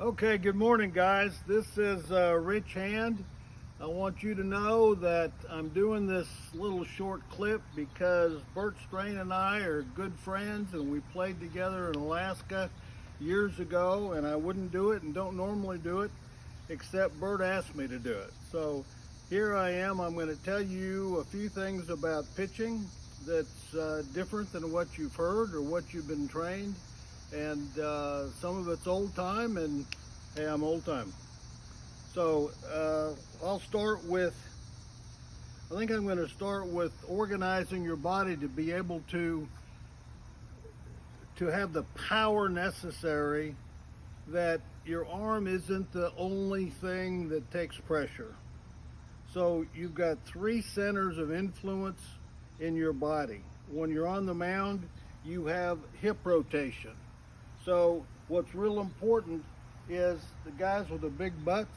Okay, good morning, guys. This is Rich Hand. I want you to know that I'm doing this little short clip because Bert Strain and I are good friends and we played together in Alaska years ago, and I wouldn't do it and don't normally do it except Bert asked me to do it. So here I am. I'm going to tell you a few things about pitching that's different than what you've heard or what you've been trained, and some of it's old time, and hey, I'm old time. So I'll start with, I think I'm going to start with organizing your body to be able to have the power necessary, that your arm isn't the only thing that takes pressure. So you've got three centers of influence in your body. When you're on the mound, you have hip rotation. So what's real important is the guys with the big butts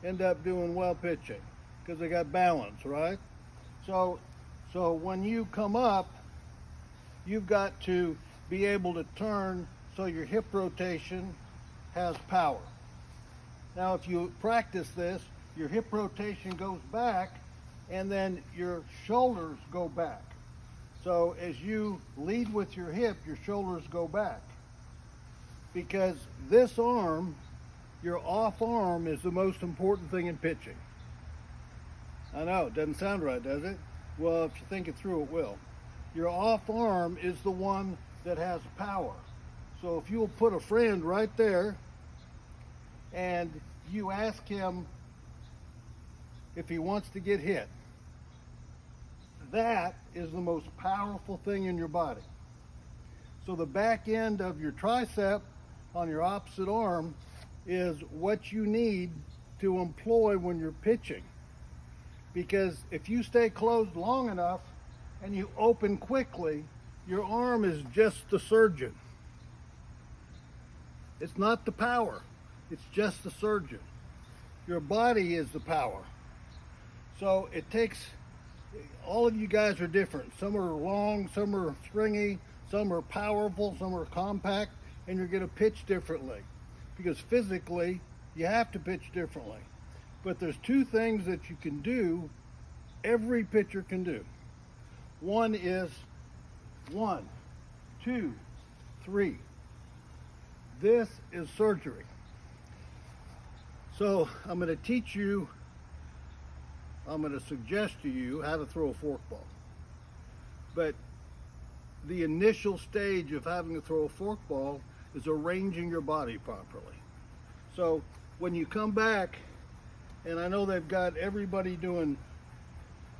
end up doing well pitching because they got balance, right? So when you come up, you've got to be able to turn so your hip rotation has power. Now, if you practice this, your hip rotation goes back and then your shoulders go back. So as you lead with your hip, your shoulders go back. Because this arm, your off arm, is the most important thing in pitching. I know, it doesn't sound right, does it? Well, if you think it through, it will. Your off arm is the one that has power. So if you'll put a friend right there and you ask him if he wants to get hit, that is the most powerful thing in your body. So the back end of your tricep on your opposite arm is what you need to employ when you're pitching. Because if you stay closed long enough and you open quickly, your arm is just the surgeon. It's not the power, it's just the surgeon. Your body is the power. So it takes, all of you guys are different. Some are long, some are stringy, some are powerful, some are compact, and you're going to pitch differently. Because physically, you have to pitch differently. But there's two things that you can do, every pitcher can do. One is 1, 2, 3. This is surgery. So I'm going to teach you, I'm going to suggest to you how to throw a forkball. But the initial stage of having to throw a forkball is arranging your body properly. So when you come back, and I know they've got everybody doing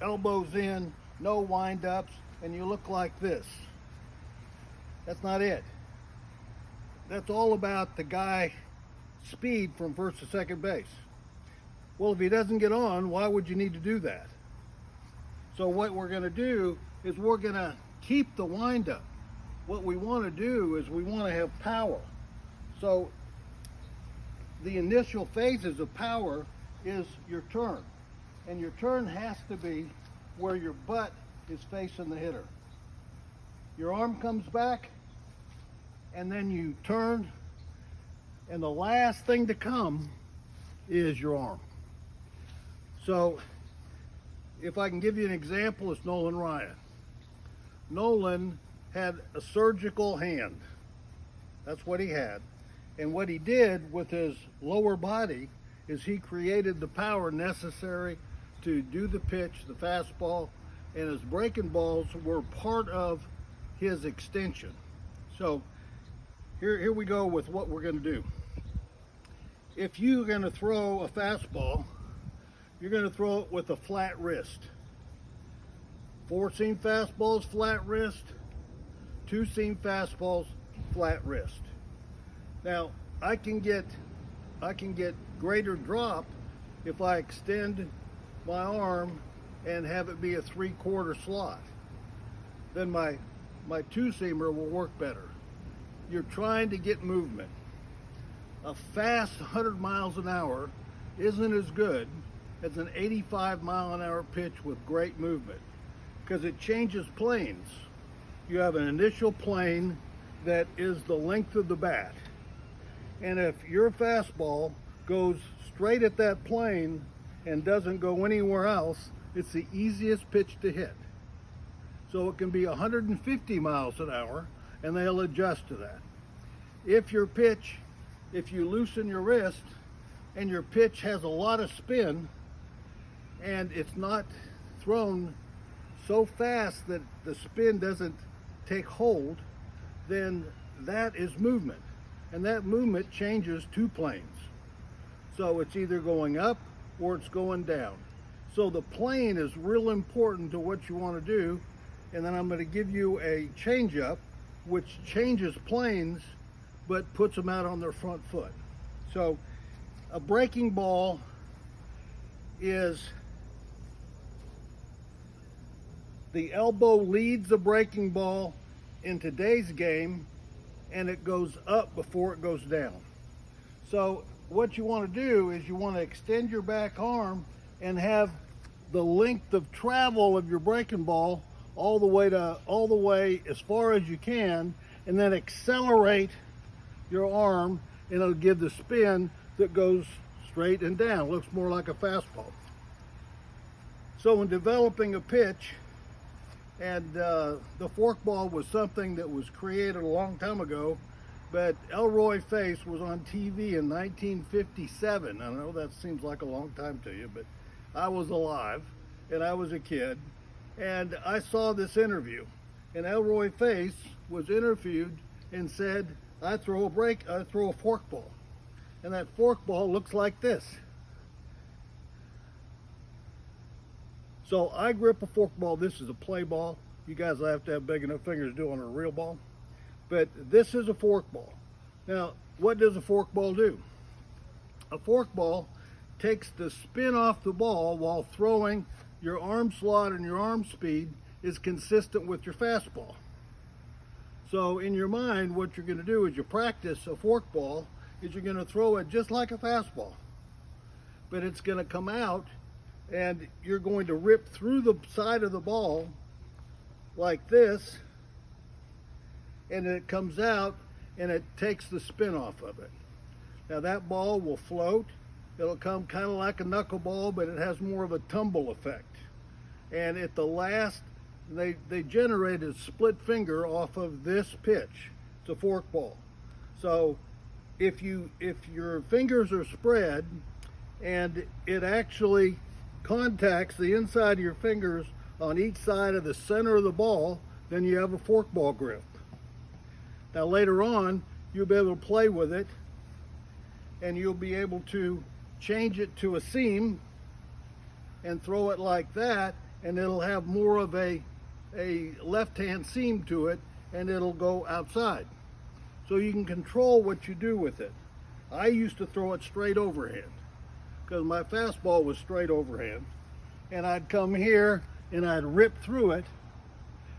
elbows in, no wind-ups, and you look like this. That's not it. That's all about the guy speed from first to second base. Well, if he doesn't get on, why would you need to do that? So what we're going to do is we're going to keep the wind-up. What we want to do is we want to have power. So the initial phases of power is your turn. And your turn has to be where your butt is facing the hitter. Your arm comes back, and then you turn, and the last thing to come is your arm. So if I can give you an example, it's Nolan Ryan. Nolan had a surgical hand. That's what he had. And what he did with his lower body is he created the power necessary to do the pitch, the fastball, and his breaking balls were part of his extension. So here we go with what we're going to do. If you're going to throw a fastball, you're going to throw it with a flat wrist. 4-seam fastballs, flat wrist. 2-seam fastballs, flat wrist. Now, I can get greater drop if I extend my arm and have it be a 3/4 slot. Then my 2-seamer will work better. You're trying to get movement. A fast 100 miles an hour isn't as good as an 85-mile-an-hour pitch with great movement, because it changes planes. You have an initial plane that is the length of the bat. And if your fastball goes straight at that plane and doesn't go anywhere else, it's the easiest pitch to hit. So it can be 150 miles an hour, and they'll adjust to that. If your pitch, if you loosen your wrist and your pitch has a lot of spin and it's not thrown so fast that the spin doesn't take hold, then that is movement. And that movement changes two planes. So it's either going up or it's going down. So the plane is real important to what you want to do. And then I'm going to give you a changeup, which changes planes, but puts them out on their front foot. So a breaking ball is, the elbow leads the breaking ball in today's game, and it goes up before it goes down. So what you want to do is you want to extend your back arm and have the length of travel of your breaking ball all the way as far as you can, and then accelerate your arm, and it'll give the spin that goes straight and down. Looks more like a fastball. So when developing a pitch, and the forkball was something that was created a long time ago, but Elroy Face was on TV in 1957. I know that seems like a long time to you, but I was alive and I was a kid, and I saw this interview, and Elroy Face was interviewed and said, I throw a forkball, and that forkball looks like this. So I grip a forkball. This is a play ball. You guys will have to have big enough fingers to do on a real ball. But this is a forkball. Now, what does a forkball do? A forkball takes the spin off the ball while throwing. Your arm slot and your arm speed is consistent with your fastball. So in your mind, what you're going to do is you practice a forkball is you're going to throw it just like a fastball. But it's going to come out, and you're going to rip through the side of the ball like this, and it comes out and it takes the spin off of it. Now that ball will float. It'll come kind of like a knuckleball, but it has more of a tumble effect. And at the last, they generated a split finger off of this pitch. It's a forkball. So if your fingers are spread and it actually contacts the inside of your fingers on each side of the center of the ball, then you have a forkball grip. Now later on, you'll be able to play with it, and you'll be able to change it to a seam and throw it like that, and it'll have more of a left-hand seam to it, and it'll go outside. So you can control what you do with it. I used to throw it straight overhand because my fastball was straight overhand, and I'd come here and I'd rip through it,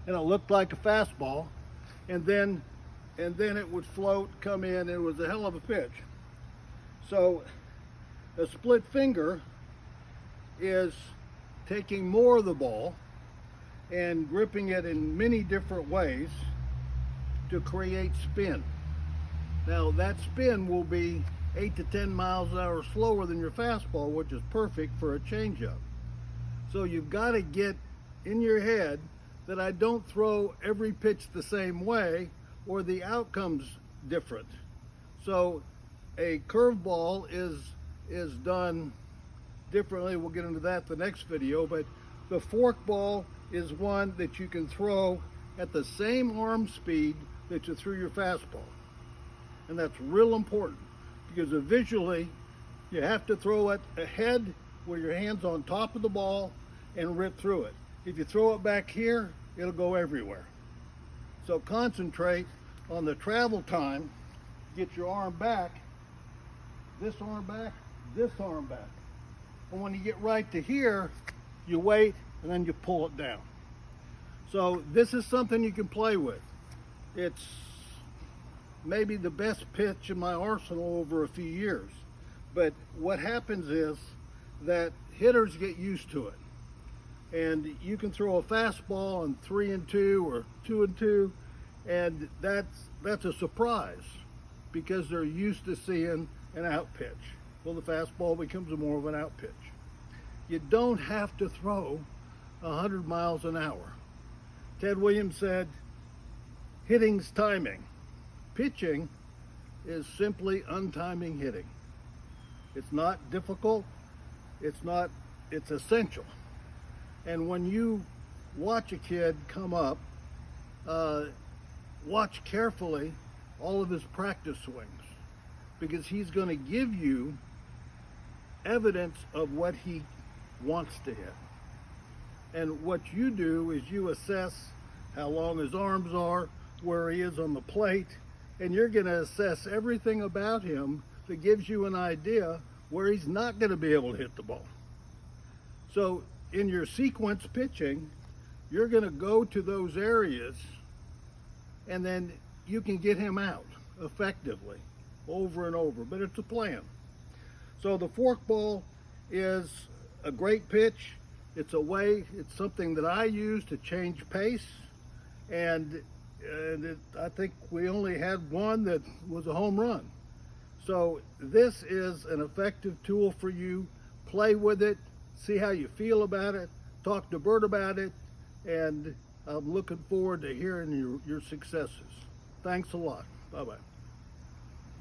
and it looked like a fastball, and then it would float, come in. It was a hell of a pitch. So a split finger is taking more of the ball and gripping it in many different ways to create spin. Now that spin will be 8 to 10 miles an hour slower than your fastball, which is perfect for a changeup. So you've got to get in your head that I don't throw every pitch the same way, or the outcome's different. So a curveball is done differently. We'll get into that the next video, but the forkball is one that you can throw at the same arm speed that you threw your fastball. And that's real important, because visually you have to throw it ahead where your hand's on top of the ball and rip through it. If you throw it back here, it'll go everywhere. So concentrate on the travel time. Get your arm back, this arm back, this arm back. And when you get right to here, you wait and then you pull it down. So this is something you can play with. It's maybe the best pitch in my arsenal over a few years. But what happens is that hitters get used to it. And you can throw a fastball on 3-2 or 2-2, and that's a surprise, because they're used to seeing an out pitch. Well, the fastball becomes more of an out pitch. You don't have to throw 100 miles an hour. Ted Williams said, hitting's timing. Pitching is simply untiming hitting. It's not difficult. It's essential. And when you watch a kid come up, watch carefully all of his practice swings, because he's going to give you evidence of what he wants to hit. And what you do is you assess how long his arms are, where he is on the plate, and you're going to assess everything about him that gives you an idea where he's not going to be able to hit the ball. So in your sequence pitching, you're going to go to those areas, and then you can get him out effectively over and over, but it's a plan. So the forkball is a great pitch. It's something that I use to change pace, and I think we only had one that was a home run. So this is an effective tool for you. Play with it, see how you feel about it, talk to Bert about it, and I'm looking forward to hearing your successes. Thanks a lot. Bye-bye.